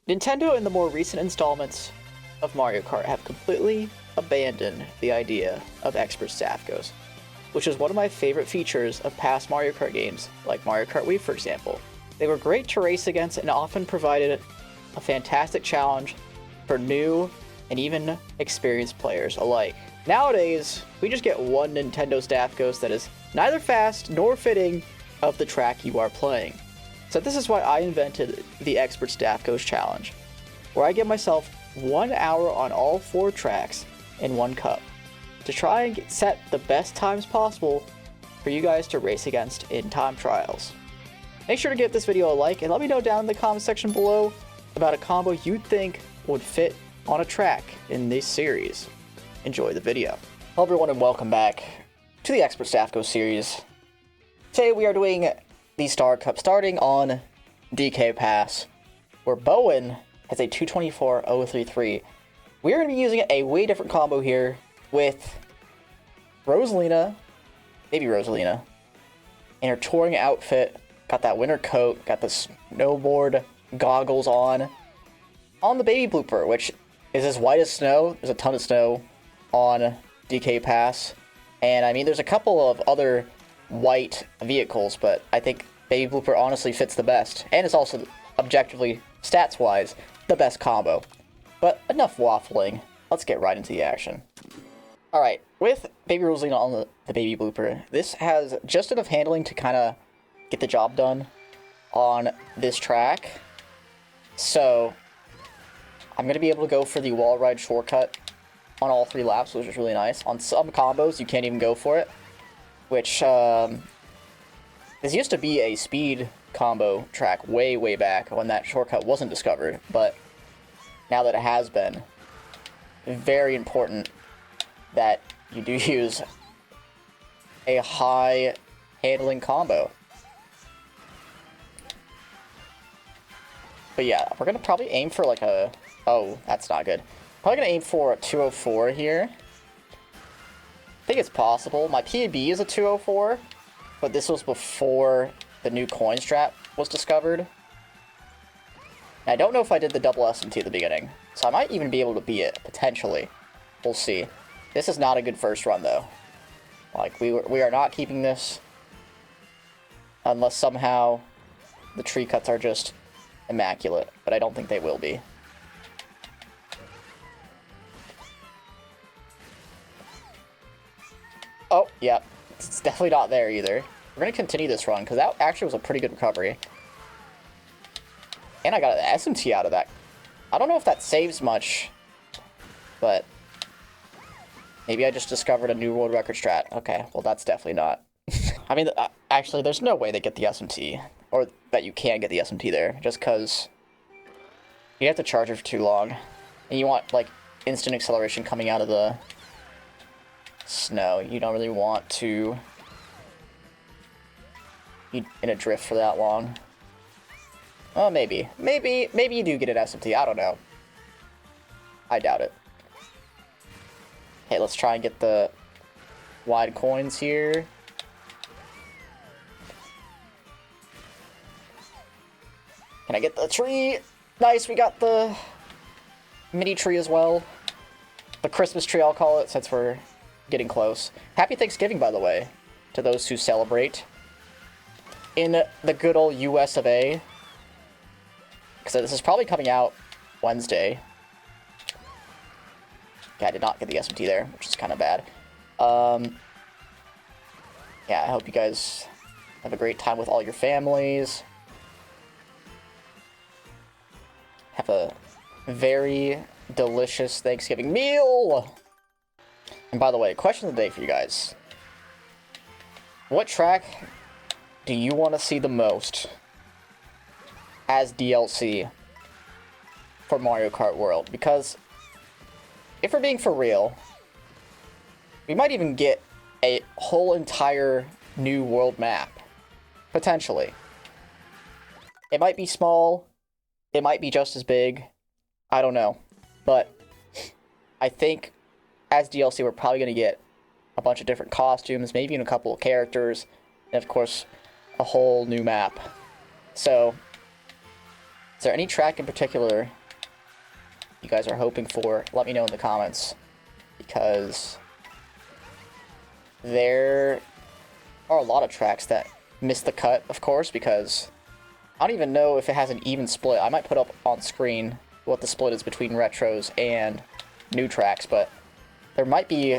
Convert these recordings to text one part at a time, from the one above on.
Nintendo in the more recent installments of Mario Kart have completely abandoned the idea of expert staff goes, which is one of my favorite features of past Mario Kart games, like Mario Kart Wii for example. They were great to race against and often provided a fantastic challenge for new and even experienced players alike. Nowadays, we just get one Nintendo staff ghost that is neither fast nor fitting of the track you are playing. So this is why I invented the Expert Staff Ghost Challenge, where I give myself 1 hour on all 4 tracks in 1 cup to try and set the best times possible for you guys to race against in time trials. Make sure to give this video a like and let me know down in the comment section below about a combo you'd think would fit on a track in this series. Enjoy the video. Hello everyone and welcome back to the Expert Staff Ghost series. Today we are doing the Star Cup starting on DK Pass, where Bowen has a 224.033. We're going to be using a way different combo here with Rosalina, baby Rosalina, in her touring outfit. Got that winter coat, got the snowboard goggles on the baby blooper, which is as white as snow. There's a ton of snow on DK Pass, and I mean there's a couple of other white vehicles, but I think baby blooper honestly fits the best, and it's also objectively, stats-wise, the best combo. But enough waffling, let's get right into the action. Alright, with baby Rosalina on the baby blooper, this has just enough handling to kind of get the job done on this track. So I'm going to be able to go for the wall ride shortcut on all 3 laps, which is really nice. On some combos, you can't even go for it, which, this used to be a speed combo track way back when that shortcut wasn't discovered, but now that it has been, very important that you do use a high handling combo. But yeah, we're going to probably aim for like a... Oh, that's not good. Probably going to aim for a 204 here. I think it's possible. My PB is a 204, but this was before the new coin strap was discovered. And I don't know if I did the double SMT at the beginning, so I might even be able to beat it, potentially. We'll see. This is not a good first run, though. Like, we are not keeping this unless somehow the tree cuts are just immaculate, but I don't think they will be. Oh, yeah, it's definitely not there either. We're going to continue this run, because that actually was a pretty good recovery. And I got an SMT out of that. I don't know if that saves much, but maybe I just discovered a new world record strat. Okay, well, that's definitely not. I mean, actually, there's no way they get the SMT, or that you can get the SMT there, just because you have to charge it for too long, and you want, like, instant acceleration coming out of the snow. You don't really want to be in a drift for that long. Oh, maybe you do get an SMT. I don't know. I doubt it. Okay, let's try and get the wide coins here. Can I get the tree? Nice, we got the mini tree as well. The Christmas tree, I'll call it, since we're getting close. Happy Thanksgiving, by the way, to those who celebrate in the good old US of A. Because this is probably coming out Wednesday. Yeah, I did not get the SMT there, which is kind of bad. Yeah, I hope you guys have a great time with all your families. Have a very delicious Thanksgiving meal! And by the way, question of the day for you guys. What track do you want to see the most as DLC for Mario Kart World? Because if we're being for real, we might even get a whole entire new world map. Potentially. It might be small. It might be just as big. I don't know. But I think as DLC, we're probably going to get a bunch of different costumes, maybe even a couple of characters, and of course, a whole new map. So, Is there any track in particular you guys are hoping for? Let me know in the comments, because there are a lot of tracks that miss the cut, of course, because I don't even know if it has an even split. I might put up on screen what the split is between retros and new tracks, but there might be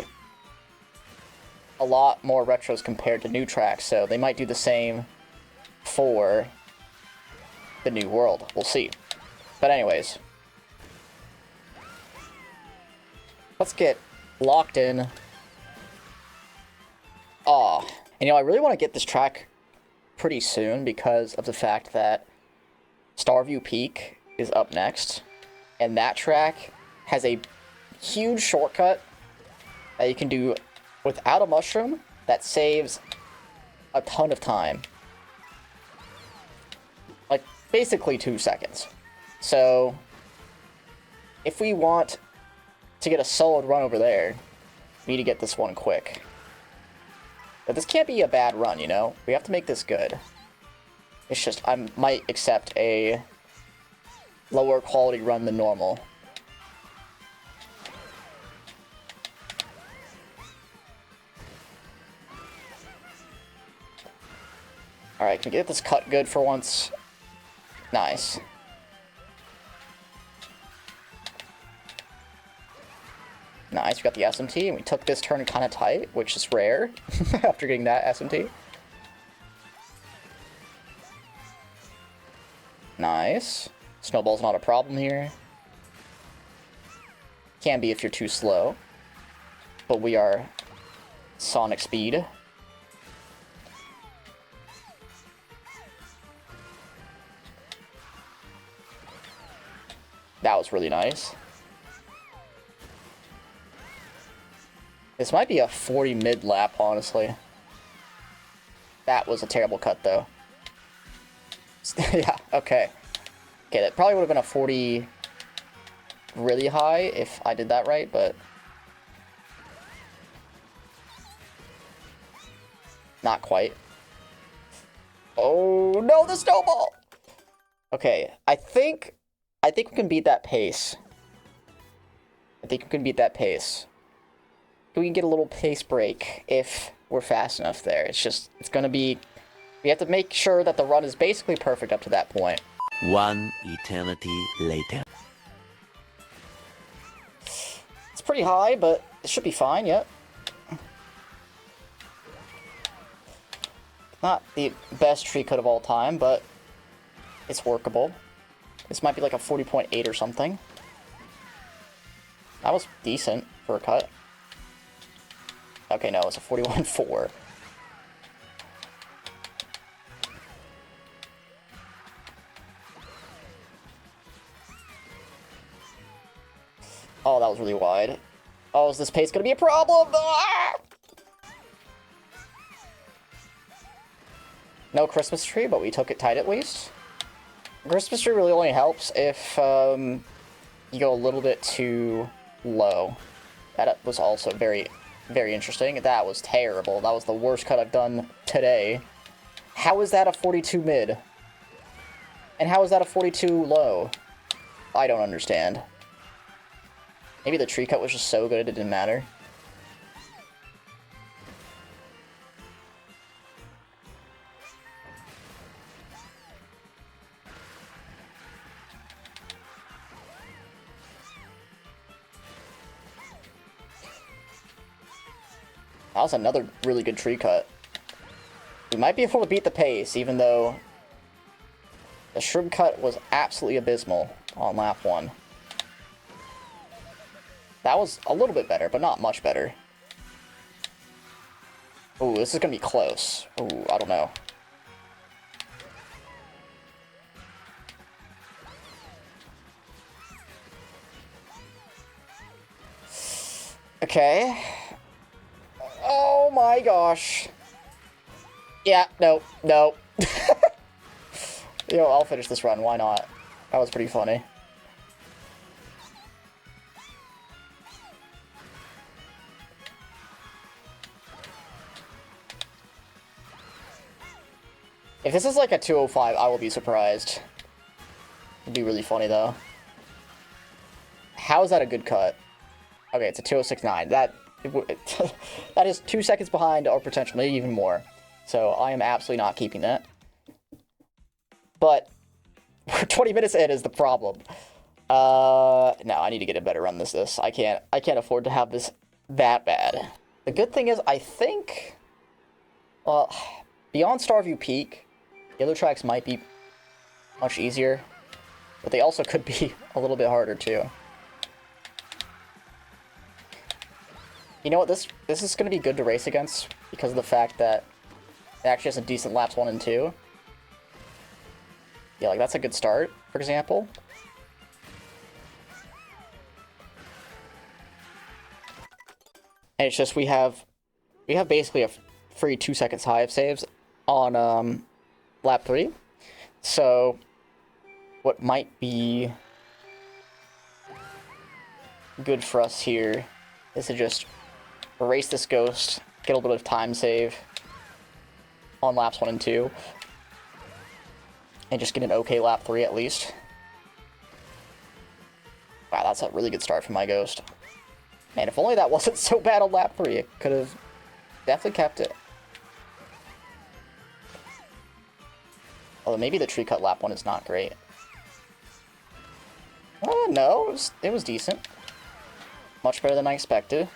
a lot more retros compared to new tracks, so they might do the same for the new world. We'll see. But anyways, let's get locked in. And you know, I really want to get this track pretty soon because of the fact that Starview Peak is up next, and that track has a huge shortcut that you can do without a mushroom that saves a ton of time. Like, basically 2 seconds. So, if we want to get a solid run over there, we need to get this one quick. But this can't be a bad run, you know? We have to make this good. It's just, I might accept a lower quality run than normal. Alright, can we get this cut good for once? Nice. Nice, we got the SMT, and we took this turn kind of tight, which is rare after getting that SMT. Nice. Snowball's not a problem here. Can be if you're too slow. But we are Sonic speed. That was really nice. This might be a 40 mid-lap, honestly. That was a terrible cut, though. Yeah, okay. Okay, that probably would have been a 40 really high if I did that right, but not quite. Oh, no, the snowball! Okay, I think we can beat that pace. I think we can beat that pace. We can get a little pace break if we're fast enough there. It's just, it's gonna be, we have to make sure that the run is basically perfect up to that point. One eternity later. It's pretty high, but it should be fine, yep. Not the best tree cut of all time, but it's workable. This might be like a 40.8 or something. That was decent for a cut. Okay, no, it's a 41.4. Oh, that was really wide. Oh, is this pace gonna be a problem? Ah! No Christmas tree, but we took it tight at least. Christmas tree really only helps if you go a little bit too low. That was also very, very interesting. That was terrible. That was the worst cut I've done today. How is that a 42 mid? And how is that a 42 low? I don't understand. Maybe the tree cut was just so good it didn't matter. That was another really good tree cut. We might be able to beat the pace, even though the shroom cut was absolutely abysmal on lap 1. That was a little bit better, but not much better. Ooh, this is gonna be close. Ooh, I don't know. Okay. Oh my gosh. Yeah, no, no. Yo, I'll finish this run, why not? That was pretty funny. If this is like a 205, I will be surprised. It'd be really funny, though. How is that a good cut? Okay, it's a 206.9. That is 2 seconds behind our potential, maybe even more. So I am absolutely not keeping that. But we're 20 minutes in is the problem. No, I need to get a better run this. I can't afford to have this that bad. The good thing is, I think, well, beyond Starview Peak, the other tracks might be much easier, but they also could be a little bit harder too. You know what? This is going to be good to race against because of the fact that it actually has a decent laps 1 and 2. Yeah, like that's a good start, for example. And it's just we have basically a free 2 seconds high of saves on lap 3. So what might be good for us here is to just erase this ghost, get a little bit of time save on laps 1 and 2, and just get an okay lap 3 at least. Wow, that's a really good start for my ghost. Man, if only that wasn't so bad on lap 3, it could have definitely kept it. Although maybe the tree cut lap 1 is not great. No, it was decent. Much better than I expected.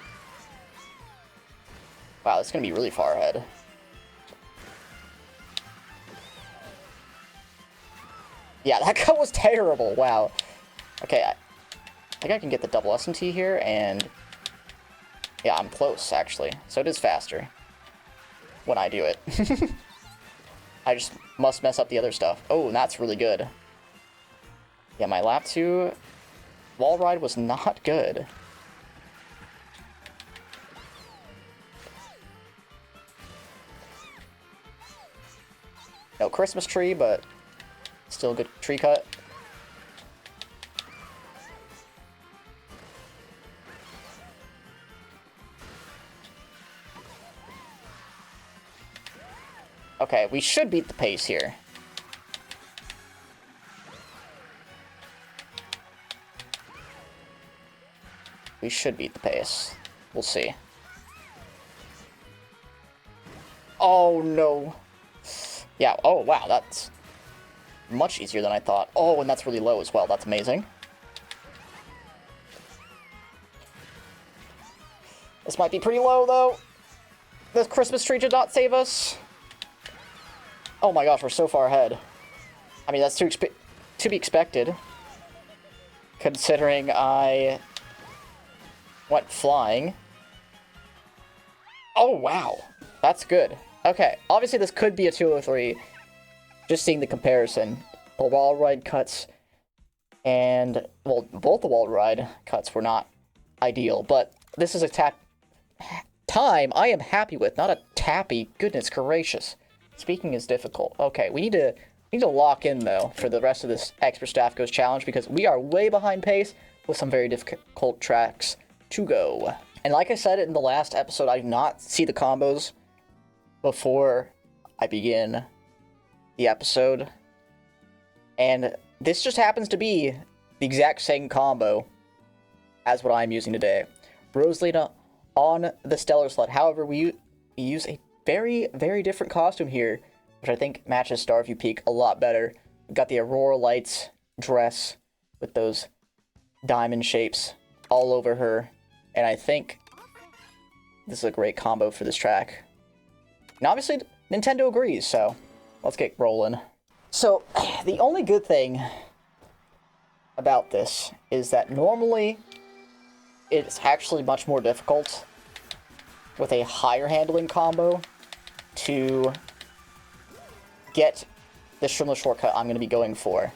Wow, it's going to be really far ahead. Yeah, that cut was terrible. Wow. Okay, I think I can get the double S&T here, and yeah, I'm close, actually. So it is faster when I do it. I just must mess up the other stuff. Oh, and that's really good. Yeah, my lap 2 wall ride was not good. No Christmas tree, but still a good tree cut. Okay, we should beat the pace here. We should beat the pace. We'll see. Oh, no. Yeah, oh, wow, that's much easier than I thought. Oh, and that's really low as well. That's amazing. This might be pretty low, though. The Christmas tree did not save us. Oh my gosh, we're so far ahead. I mean, that's to be expected, considering I went flying. Oh, wow. That's good. Okay, obviously this could be a 203, just seeing the comparison. The wall ride cuts and, well, both the wall ride cuts were not ideal, but this is a time I am happy with, not a tappy. Goodness gracious. Speaking is difficult. Okay, we need to lock in, though, for the rest of this Expert Staff Goes challenge, because we are way behind pace with some very difficult tracks to go. And like I said in the last episode, I do not see the combos before I begin the episode. And this just happens to be the exact same combo as what I'm using today. Rosalina on the Stellar Sled. However, we use a very, very different costume here, which I think matches Starview Peak a lot better. We've got the Aurora Lights dress with those diamond shapes all over her, and I think this is a great combo for this track. And obviously, Nintendo agrees, so let's get rolling. So, the only good thing about this is that normally it's actually much more difficult with a higher handling combo to get the Shrimler shortcut I'm going to be going for.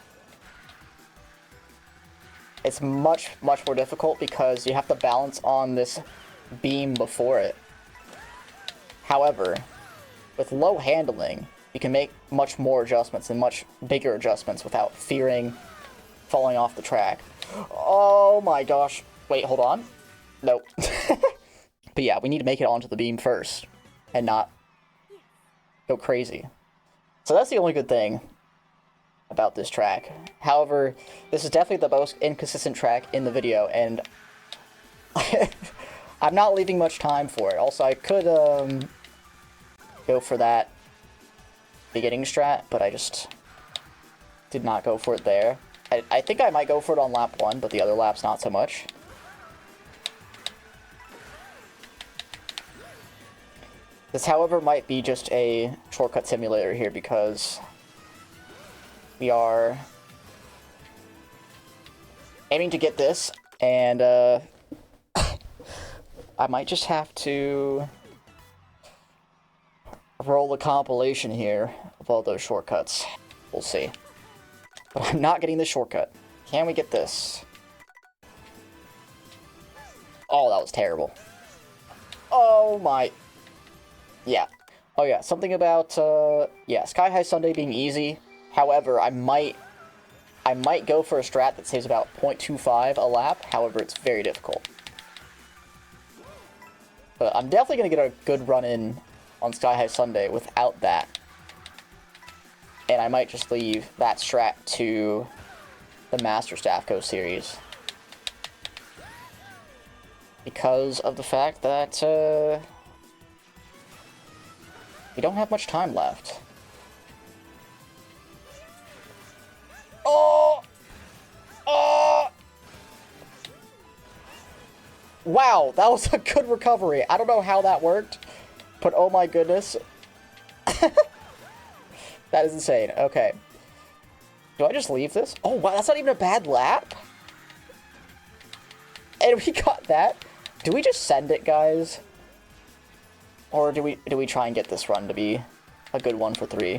It's much, much more difficult because you have to balance on this beam before it. However, with low handling, you can make much more adjustments and much bigger adjustments without fearing falling off the track. Oh my gosh. Wait, hold on. Nope. But yeah, we need to make it onto the beam first and not go crazy. So that's the only good thing about this track. However, this is definitely the most inconsistent track in the video, and I'm not leaving much time for it. Also, I could go for that beginning strat, but I just did not go for it there. I think I might go for it on lap 1, but the other laps not so much. This, however, might be just a shortcut simulator here because we are aiming to get this, and I might just have to roll a compilation here of all those shortcuts. We'll see. But I'm not getting the shortcut. Can we get this? Oh, that was terrible. Oh my... Yeah. Oh yeah, something about, yeah, Sky High Sundae being easy. However, I might go for a strat that saves about 0.25 a lap. However, it's very difficult. But I'm definitely going to get a good run in on Sky High Sundae without that. And I might just leave that strat to the Master Staffco series. Because of the fact that, we don't have much time left. Oh! Oh! Wow, that was a good recovery. I don't know how that worked, but oh my goodness. That is insane. Okay. Do I just leave this? Oh, wow, that's not even a bad lap. And we got that. Do we just send it, guys? Or do we try and get this run to be a good 1 for 3?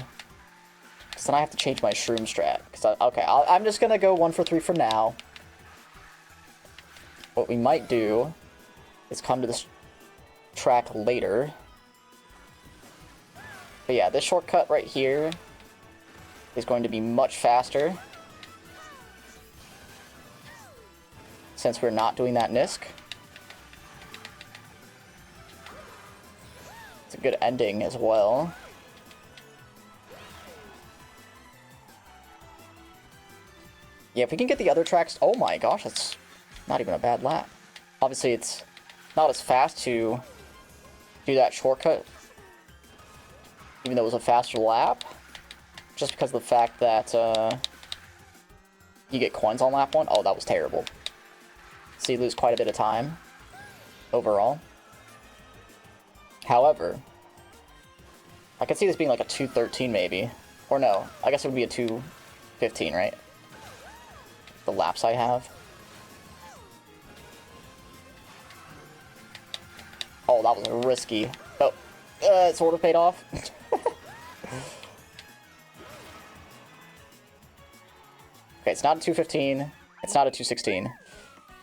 Because then I have to change my shroom strat. Okay, I'm just going to go 1 for 3 for now. What we might do is come to this track later. But yeah, this shortcut right here is going to be much faster. Since we're not doing that NISC. It's a good ending as well. Yeah, if we can get the other tracks... Oh my gosh, that's not even a bad lap. Obviously, it's not as fast to do that shortcut, even though it was a faster lap, just because of the fact that you get coins on lap 1. Oh, that was terrible. So you lose quite a bit of time overall. However, I could see this being like a 2:13 maybe. Or no, I guess it would be a 2:15, right? The laps I have. Oh, that was risky. Oh, it sort of paid off. Okay, it's not a 2:15. It's not a 2:16.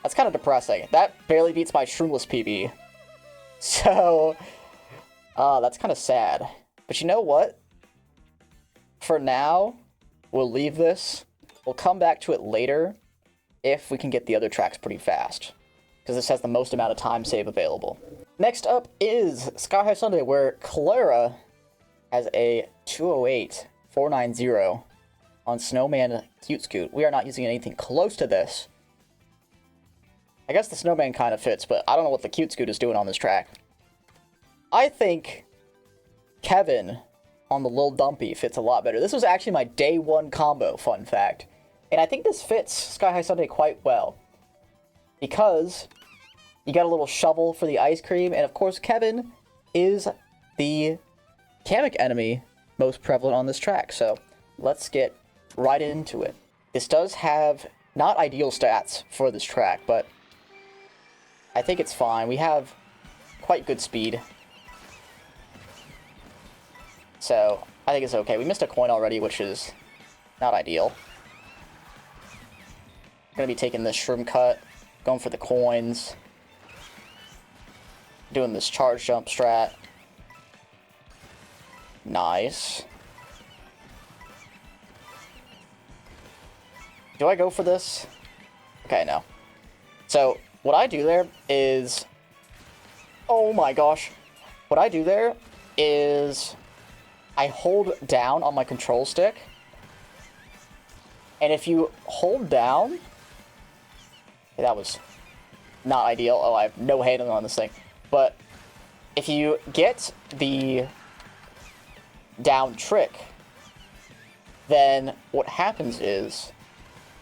That's kind of depressing. That barely beats my shroomless PB. So, that's kind of sad. But you know what? For now, we'll leave this. We'll come back to it later if we can get the other tracks pretty fast, because this has the most amount of time save available. Next up is Sky High Sundae, where Clara has a 208.490 on Snowman Cute Scoot. We are not using anything close to this. I guess the Snowman kind of fits, but I don't know what the Cute Scoot is doing on this track. I think Kevin on the Lil Dumpy fits a lot better. This was actually my day 1 combo, fun fact. And I think this fits Sky High Sundae quite well, because you got a little shovel for the ice cream, and of course Kevin is the Kamek enemy most prevalent on this track, so let's get right into it. This does have not ideal stats for this track, but I think it's fine. We have quite good speed, so I think it's okay. We missed a coin already, which is not ideal. Gonna be taking this shroom cut, going for the coins, doing this charge jump strat. Nice. Do I go for this? Okay, no. So, what I do there is... Oh my gosh. What I do there is I hold down on my control stick And if you hold down... Okay, that was not ideal. Oh, I have no handling on this thing. But if you get the down trick, then what happens is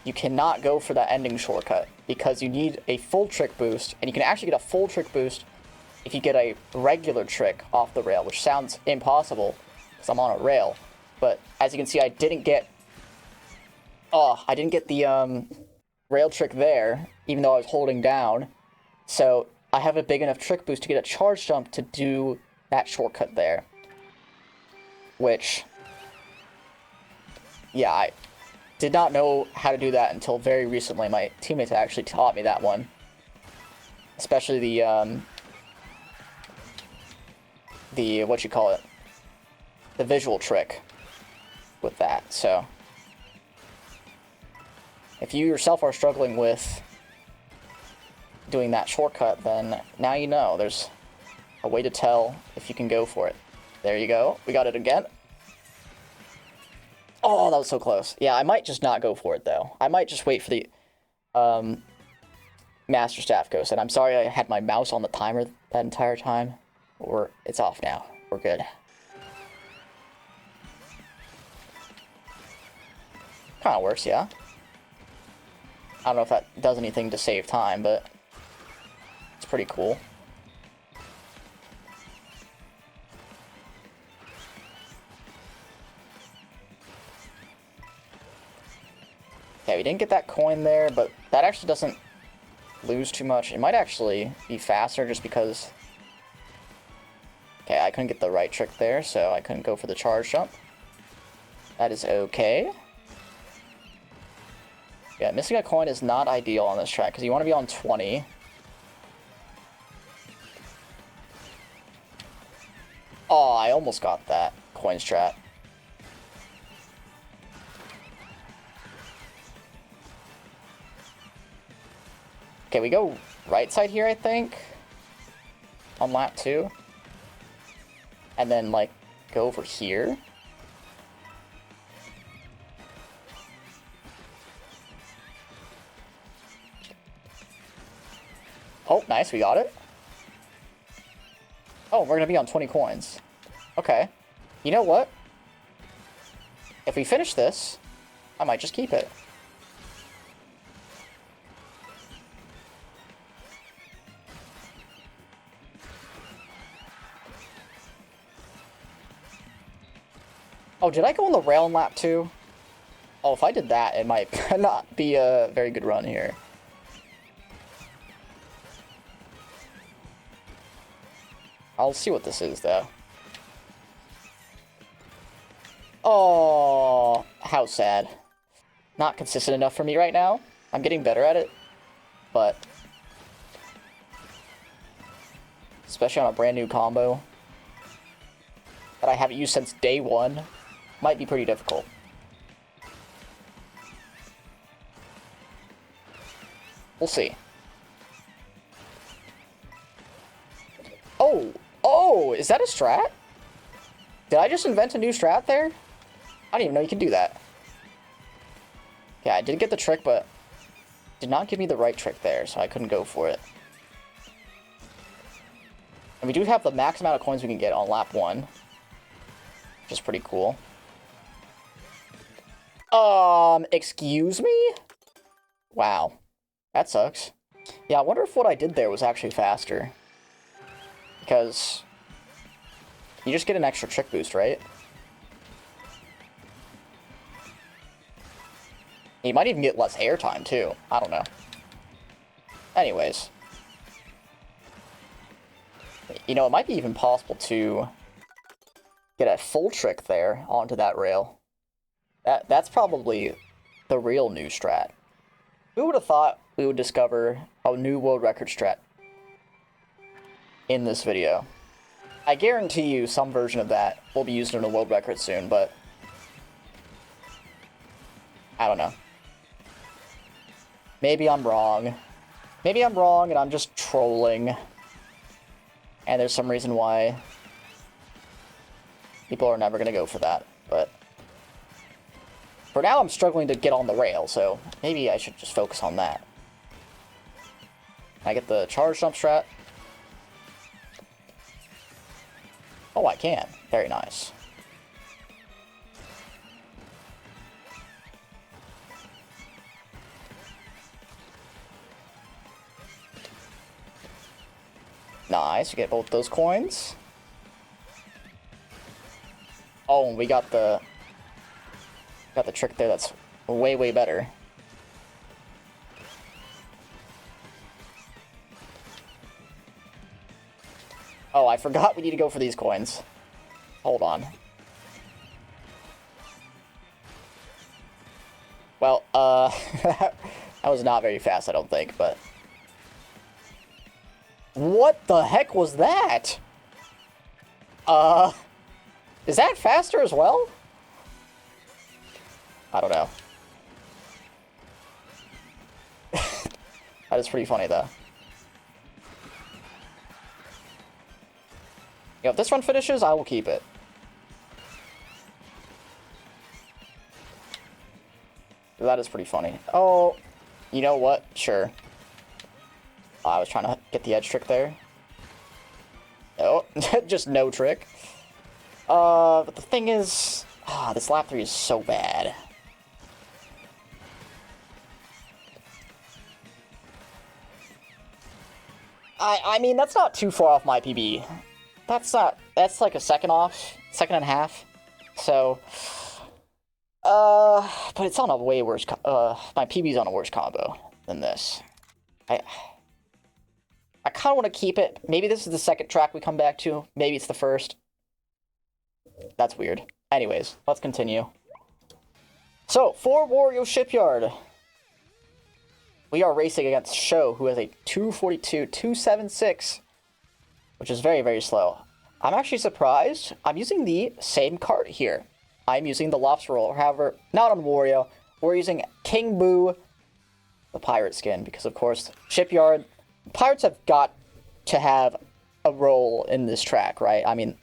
you cannot go for that ending shortcut because you need a full trick boost, and you can actually get a full trick boost if you get a regular trick off the rail, which sounds impossible because I'm on a rail. But as you can see, I didn't get the rail trick there, even though I was holding down. So I have a big enough trick boost to get a charge jump to do that shortcut there. Which, yeah, I did not know how to do that until very recently. My teammates actually taught me that one. Especially the what you call it? The visual trick with that, so. If you yourself are struggling with doing that shortcut, then now you know. There's a way to tell if you can go for it. There you go. We got it again. Oh, that was so close. Yeah, I might just not go for it, though. I might just wait for the Master Staff Ghost. And I'm sorry I had my mouse on the timer that entire time. It's off now. We're good. Kind of works, yeah. I don't know if that does anything to save time, but it's pretty cool. Okay, we didn't get that coin there, but that actually doesn't lose too much. It might actually be faster just because... Okay, I couldn't get the right trick there, so I couldn't go for the charge jump. That is okay. Yeah, missing a coin is not ideal on this track, because you want to be on 20. Oh, I almost got that coin strat. Okay, we go right side here, I think. On lap 2. And then, like, go over here. Oh, nice, we got it. Oh, we're gonna be on 20 coins. Okay. You know what? If we finish this, I might just keep it. Oh, did I go on the rail in lap 2? Oh, if I did that, it might not be a very good run here. I'll see what this is, though. Oh, how sad. Not consistent enough for me right now. I'm getting better at it, but... especially on a brand new combo that I haven't used since day 1, might be pretty difficult. We'll see. Oh, is that a strat? Did I just invent a new strat there? I didn't even know you could do that. Yeah, I did get the trick, but did not give me the right trick there, so I couldn't go for it. And we do have the max amount of coins we can get on lap 1, which is pretty cool. Excuse me? Wow. That sucks. Yeah, I wonder if what I did there was actually faster. Because you just get an extra trick boost, right? You might even get less airtime, too. I don't know. Anyways. You know, it might be even possible to get a full trick there onto that rail. That's probably the real new strat. Who would have thought we would discover a new world record strat in this video? I guarantee you some version of that will be used in a world record soon, but I don't know. Maybe I'm wrong. Maybe I'm wrong and I'm just trolling. And there's some reason why people are never going to go for that, but For now, I'm struggling to get on the rail, so maybe I should just focus on that. Can I get the charge jump strat? Oh, I can. Very nice. Nice, we get both those coins. Oh, and we got the trick there that's way, way better. Oh, I forgot we need to go for these coins. Hold on. Well, that was not very fast, I don't think, but... What the heck was that? Is that faster as well? I don't know. That is pretty funny, though. If this one finishes, I will keep it. That is pretty funny. Oh, you know what? Sure. I was trying to get the edge trick there. Oh, just no trick. But the thing is... this lap 3 is so bad. I mean, that's not too far off my PB. That's like a second off, second and a half. So, but it's on a way worse, my PB's on a worse combo than this. I kind of want to keep it. Maybe this is the second track we come back to. Maybe it's the first. That's weird. Anyways, let's continue. So, for Wario Shipyard, we are racing against Sho, who has a 242.276, which is very, very slow. I'm actually surprised. I'm using the same card here. I'm using the Lobster Roll. However, not on Wario. We're using King Boo, the pirate skin, because, of course, Shipyard... Pirates have got to have a role in this track, right? I mean,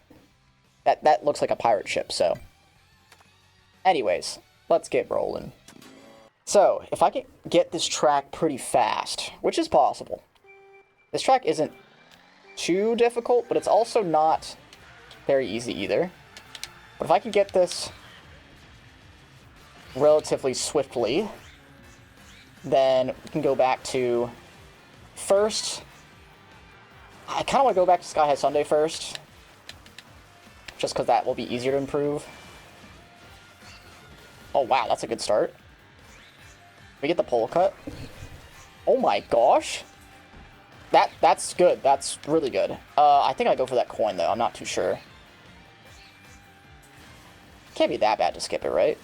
that looks like a pirate ship, so... Anyways, let's get rolling. So, if I can get this track pretty fast, which is possible. This track isn't too difficult, but it's also not very easy either. But if I can get this relatively swiftly, then we can go back to first. I kind of want to go back to Sky High Sundae first, just because that will be easier to improve. Oh wow, that's a good start. We get the pole cut. Oh my gosh. That's good. That's really good. I think I go for that coin though. I'm not too sure. Can't be that bad to skip it, right?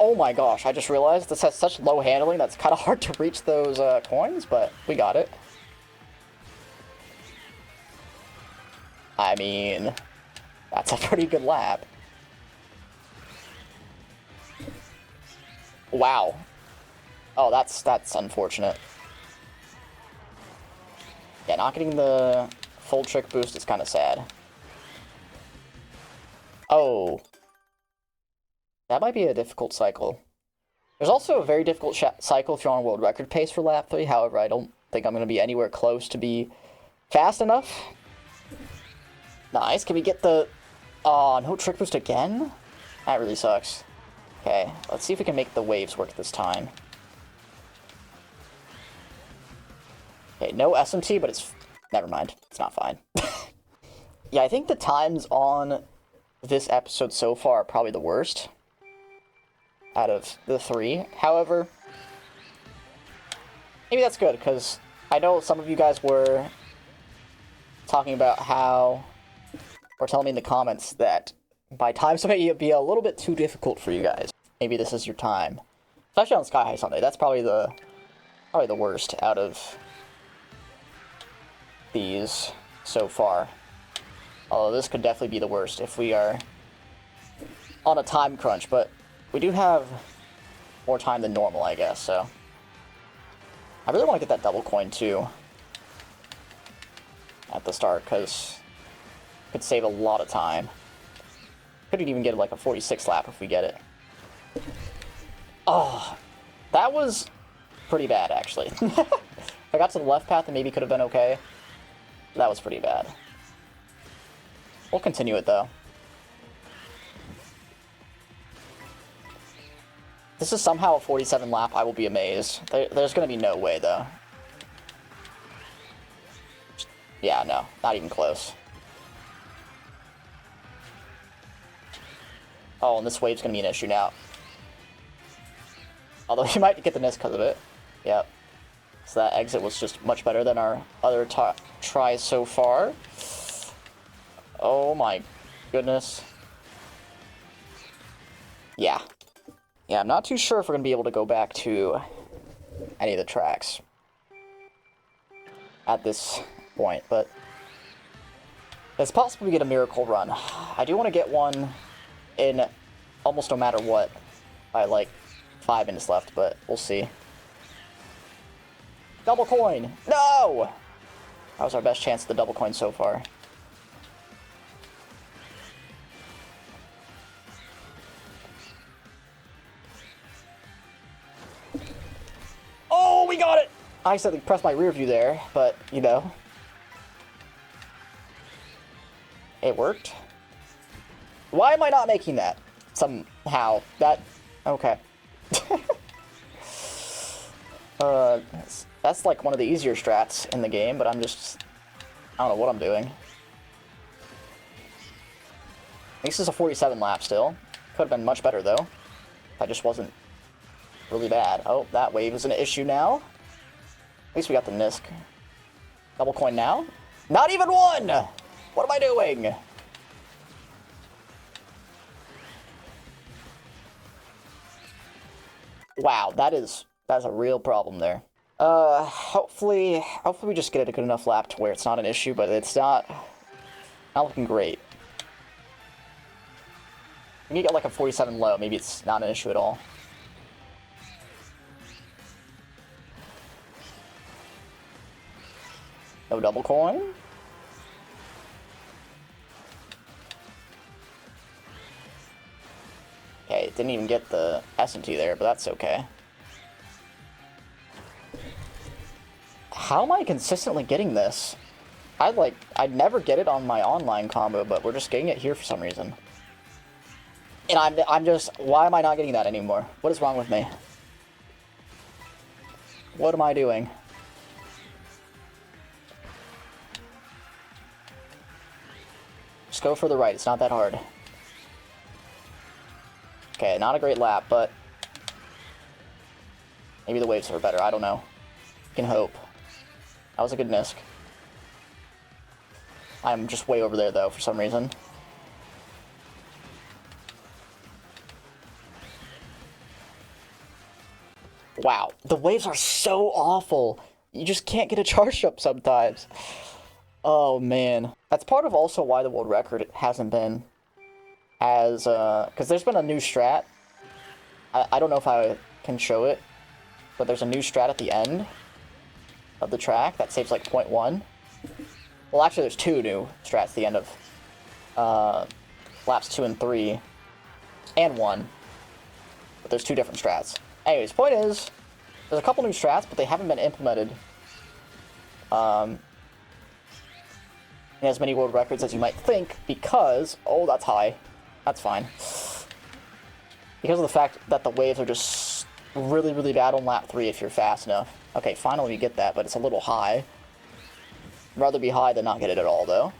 Oh my gosh, I just realized this has such low handling that's kind of hard to reach those coins, but we got it. I mean, that's a pretty good lap. Wow. Oh, that's unfortunate. Yeah, not getting the full trick boost is kind of sad. Oh. That might be a difficult cycle. There's also a very difficult cycle if you're on world record pace for lap 3. However, I don't think I'm going to be anywhere close to be fast enough. Nice. Can we get the... no trick boost again? That really sucks. Okay, let's see if we can make the waves work this time. Okay, no SMT, but it's... Never mind. It's not fine. Yeah, I think the times on this episode so far are probably the worst out of the 3. However, maybe that's good, because I know some of you guys were talking about how... or telling me in the comments that by times it may be a little bit too difficult for you guys. Maybe this is your time. Especially on Sky High Sundae. That's probably the worst out of these so far. Although this could definitely be the worst if we are on a time crunch, but we do have more time than normal, I guess, so. I really want to get that double coin too at the start, because it could save a lot of time. Couldn't even get like a 46 lap if we get it. Oh, that was pretty bad, actually. If I got to the left path, it maybe could have been okay. That was pretty bad. We'll continue it, though. If this is somehow a 47 lap, I will be amazed. There's going to be no way, though. Yeah, no. Not even close. Oh, and this wave's going to be an issue now. Although he might get the miss because of it. Yep. So that exit was just much better than our other tries so far. Oh my goodness. Yeah. Yeah, I'm not too sure if we're going to be able to go back to any of the tracks at this point, but it's possible to get a miracle run. I do want to get one in almost no matter what by like 5 minutes left, but we'll see. Double coin! No! That was our best chance at the double coin so far. Oh, we got it! I accidentally pressed my rear view there, but, you know. It worked. Why am I not making that? Somehow. That... Okay. That's like one of the easier strats in the game, but I'm just... I don't know what I'm doing. At least it's a 47 lap still. Could have been much better, though. If I just wasn't really bad. Oh, that wave is an issue now. At least we got the Nisk. Double coin now. Not even one! What am I doing? Wow, that's a real problem there. Hopefully we just get it a good enough lap to where it's not an issue, but it's not looking great. We need to get like a 47 low, maybe it's not an issue at all. No double coin. Okay, it didn't even get the S&T there, but that's okay. How am I consistently getting this? I'd never get it on my online combo, but we're just getting it here for some reason. And I'm just, why am I not getting that anymore? What is wrong with me? What am I doing? Just go for the right, it's not that hard. Okay, not a great lap, but maybe the waves are better, I don't know. Can hope. That was a good Nisk. I'm just way over there, though, for some reason. Wow, the waves are so awful. You just can't get a charge up sometimes. Oh, man. That's part of also why the world record hasn't been as, because there's been a new strat. I don't know if I can show it, but there's a new strat at the end of the track that saves like 0.1. Well, actually, there's 2 new strats at the end of laps 2 and 3, and 1. But there's 2 different strats. Anyways, point is, there's a couple new strats, but they haven't been implemented in as many world records as you might think, because... Oh, that's high. That's fine. Because of the fact that the waves are just really, really bad on lap 3 if you're fast enough. Okay, finally we get that, but it's a little high. I'd rather be high than not get it at all, though.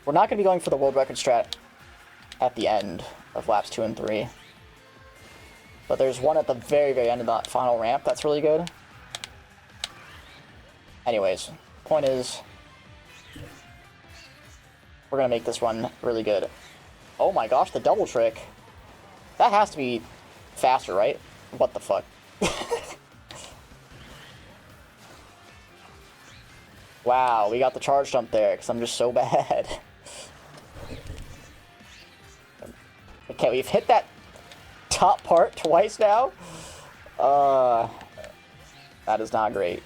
We're not going to be going for the world record strat at the end of laps 2 and 3. But there's one at the very, very end of that final ramp that's really good. Anyways, point is, we're going to make this run really good. Oh my gosh, the double trick. That has to be faster, right? What the fuck? Wow, we got the charge jump there, because I'm just so bad. Okay, we've hit that top part twice now. That is not great.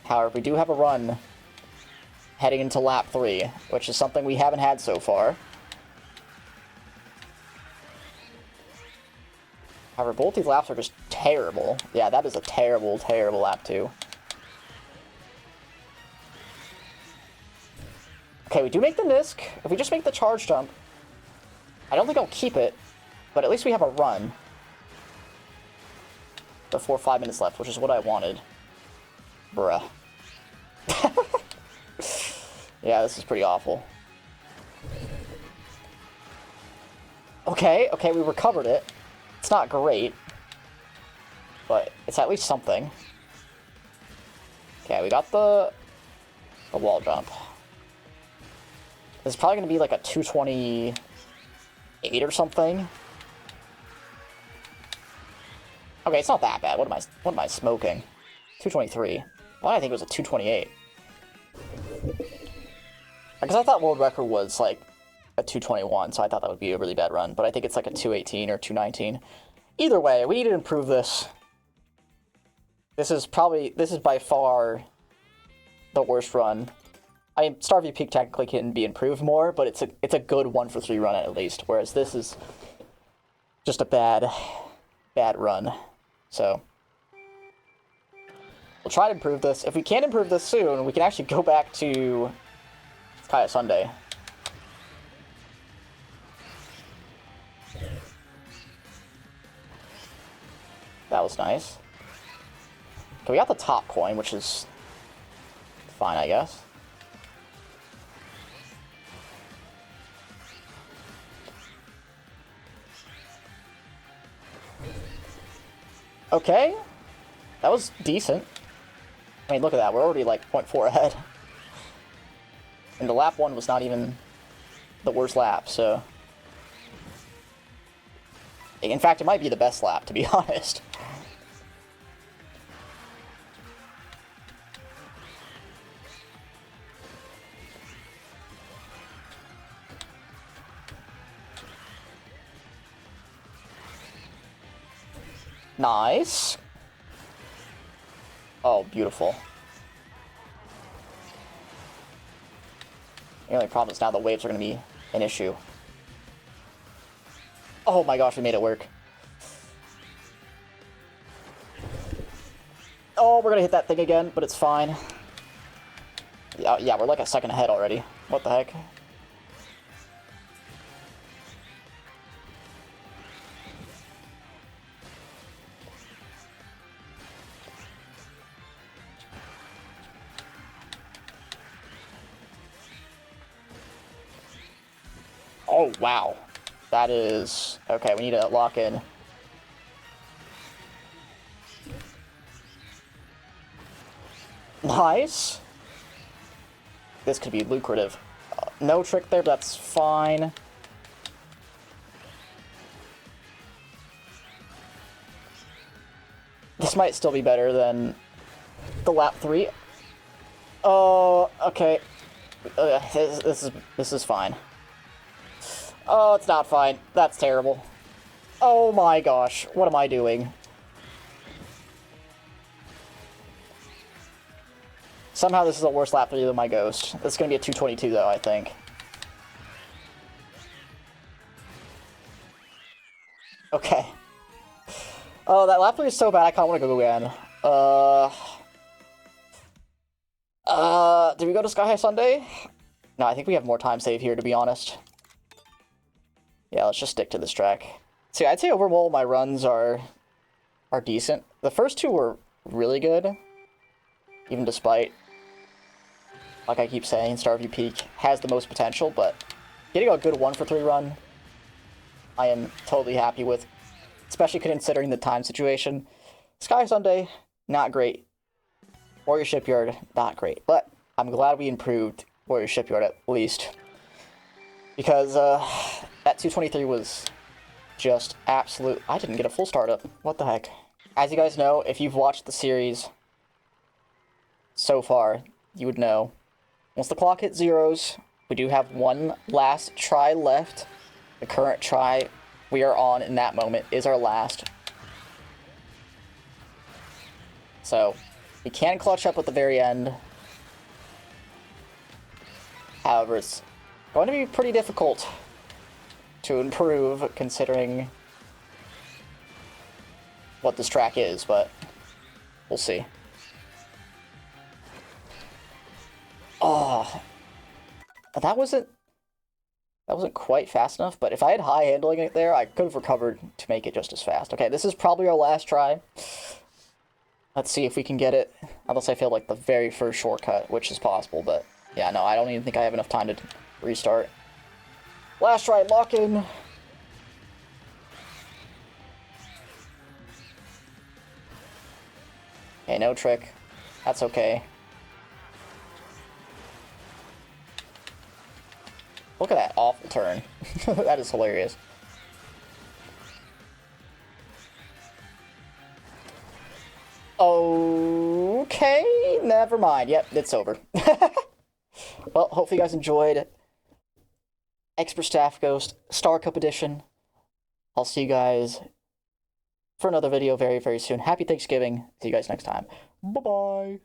However, we do have a run heading into lap 3, which is something we haven't had so far. However, both these laps are just terrible. Yeah, that is a terrible, terrible lap 2. Okay, we do make the Nisk. If we just make the charge jump, I don't think I'll keep it, but at least we have a run. Before 5 minutes left, which is what I wanted. Bruh. Yeah, this is pretty awful. Okay, we recovered it. It's not great, but it's at least something. Okay, we got the wall jump. This is probably going to be like a 228 or something. Okay, it's not that bad. What am I smoking? 223. Why did I think it was a 228? Because I thought world record was like a 221, so I thought that would be a really bad run. But I think it's like a 218 or 219. Either way, we need to improve this. This is by far the worst run. I mean, Starview Peak technically can be improved more, but it's a good 1 for 3 run at least. Whereas this is just a bad run. So we'll try to improve this. If we can't improve this soon, we can actually go back to Sundae. That was nice. Okay, we got the top coin, which is fine, I guess. Okay, that was decent. I mean, look at that, we're already like 0.4 ahead. And the lap 1 was not even the worst lap, so... In fact, it might be the best lap, to be honest. Nice. Oh, beautiful. The only problem is now the waves are going to be an issue. Oh my gosh, we made it work. Oh, we're going to hit that thing again, but it's fine. Yeah, we're like a second ahead already. What the heck? Oh, wow. That is... Okay, we need to lock in. Nice. This could be lucrative. No trick there, but that's fine. This might still be better than the lap 3. Oh, okay. This is fine. Oh, it's not fine. That's terrible. Oh my gosh. What am I doing? Somehow this is a worse lap 3 than my Ghost. This is going to be a 222 though, I think. Okay. Oh, that lap 3 is so bad I kind of want to go again. Did we go to Sky High Sundae? No, I think we have more time save here, to be honest. Yeah, let's just stick to this track. See, I'd say overall my runs are decent. The first 2 were really good, even despite, like I keep saying, Starview Peak has the most potential, but getting a good 1 for 3 run, I am totally happy with, especially considering the time situation. Sky Sundae, not great. Wario Shipyard, not great, but I'm glad we improved Wario Shipyard at least. Because, that 223 was just absolute... I didn't get a full startup. What the heck? As you guys know, if you've watched the series so far, you would know. Once the clock hits zeros, we do have one last try left. The current try we are on in that moment is our last. So, we can clutch up at the very end. However, it's going to be pretty difficult to improve considering what this track is, but we'll see. Oh, that wasn't quite fast enough, but if I had high handling it there, I could have recovered to make it just as fast. Okay, this is probably our last try. Let's see if we can get it, unless I fail like the very first shortcut, which is possible, but yeah, no, I don't even think I have enough time to restart. Last try, lock in. Okay, no trick. That's okay. Look at that awful turn. That is hilarious. Okay, never mind. Yep, it's over. Well, hopefully you guys enjoyed Expert Staff Ghost Star Cup Edition. I'll see you guys for another video very, very soon. Happy Thanksgiving. See you guys next time. Bye-bye.